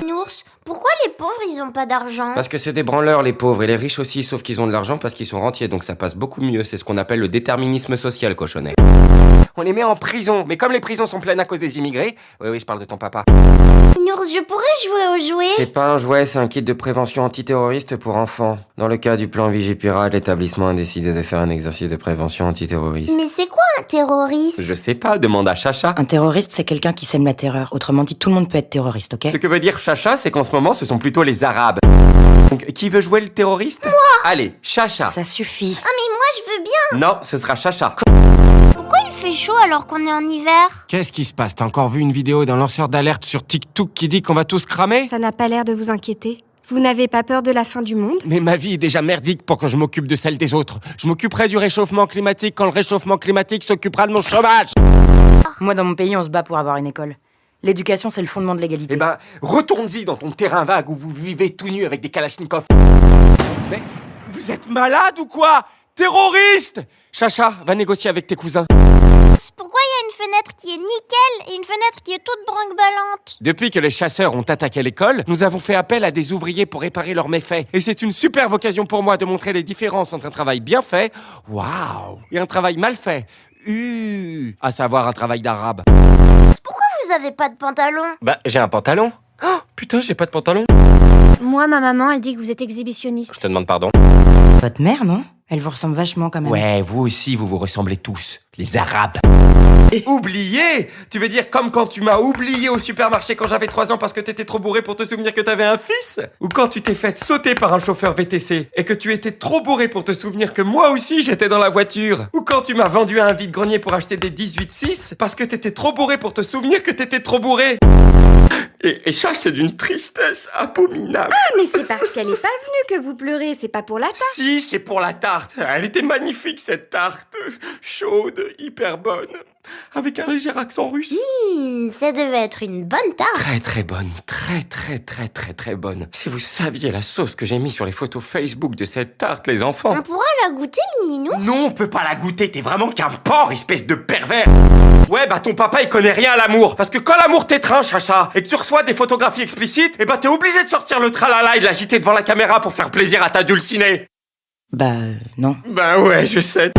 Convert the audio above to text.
Mininours. Pourquoi les pauvres, ils ont pas d'argent? Parce que c'est des branleurs les pauvres, et les riches aussi, sauf qu'ils ont de l'argent parce qu'ils sont rentiers, donc ça passe beaucoup mieux. C'est ce qu'on appelle le déterminisme social, cochonnet. On les met en prison, mais comme les prisons sont pleines à cause des immigrés... Oui, je parle de ton papa. Mininours, je pourrais jouer au jouet? C'est pas un jouet, c'est un kit de prévention antiterroriste pour enfants. Dans le cas du plan Vigipirate, l'établissement a décidé de faire un exercice de prévention antiterroriste. Mais c'est quoi un terroriste? Je sais pas, demande à Chacha. Un terroriste, c'est quelqu'un qui sème la terreur. Autrement dit, tout le monde peut être terroriste, ok? Ce que veut dire Chacha, c'est qu'en ce moment, ce sont plutôt les Arabes. Donc, qui veut jouer le terroriste? Moi! Allez, Chacha. Ça suffit. Ah mais moi je veux bien! Non, ce sera Chacha. Pourquoi il fait chaud alors qu'on est en hiver? Qu'est-ce qui se passe? T'as encore vu une vidéo d'un lanceur d'alerte sur TikTok qui dit qu'on va tous cramer? Ça n'a pas l'air de vous inquiéter. Vous n'avez pas peur de la fin du monde? Mais ma vie est déjà merdique pour que je m'occupe de celle des autres. Je m'occuperai du réchauffement climatique quand le réchauffement climatique s'occupera de mon chômage. Moi, dans mon pays, on se bat pour avoir une école. L'éducation, c'est le fondement de l'égalité. Eh ben, retourne-y dans ton terrain vague où vous vivez tout nu avec des kalachnikovs. Mais vous êtes malade ou quoi? Terroriste! Chacha, va négocier avec tes cousins. Pourquoi il y a une fenêtre qui est nickel et une fenêtre qui est toute brinque-ballante? Depuis que les chasseurs ont attaqué l'école, nous avons fait appel à des ouvriers pour réparer leurs méfaits. Et c'est une superbe occasion pour moi de montrer les différences entre un travail bien fait, waouh, et un travail mal fait, à savoir un travail d'arabe. Pourquoi vous avez pas de pantalon? Bah, j'ai un pantalon. Oh, putain, j'ai pas de pantalon. Moi, ma maman, elle dit que vous êtes exhibitionniste. Je te demande pardon. Votre mère, non? Elle vous ressemble vachement quand même. Ouais, vous aussi, vous vous ressemblez tous, les Arabes. Oublié? Tu veux dire comme quand tu m'as oublié au supermarché quand j'avais 3 ans parce que t'étais trop bourré pour te souvenir que t'avais un fils? Ou quand tu t'es fait sauter par un chauffeur VTC et que tu étais trop bourré pour te souvenir que moi aussi j'étais dans la voiture? Ou quand tu m'as vendu à un vide-grenier pour acheter des 18-6 parce que t'étais trop bourré pour te souvenir que t'étais trop bourré? Et ça, c'est d'une tristesse abominable. Mais c'est parce qu'elle est pas venue que vous pleurez, c'est pas pour la tarte. Si, c'est pour la tarte. Elle était magnifique, cette tarte. Chaude, hyper bonne. Avec un léger accent russe. Ça devait être une bonne tarte. Très très bonne. Très bonne. Si vous saviez la sauce que j'ai mis sur les photos Facebook de cette tarte, les enfants. On pourra la goûter, Mininou? Non, on peut pas la goûter. T'es vraiment qu'un porc, espèce de pervers. Ouais, bah ton papa, il connaît rien à l'amour. Parce que quand l'amour t'étreint, Chacha, et que tu reçois des photographies explicites, eh bah t'es obligé de sortir le tralala et de l'agiter devant la caméra pour faire plaisir à ta dulcinée. Bah, non. Bah ouais, je sais.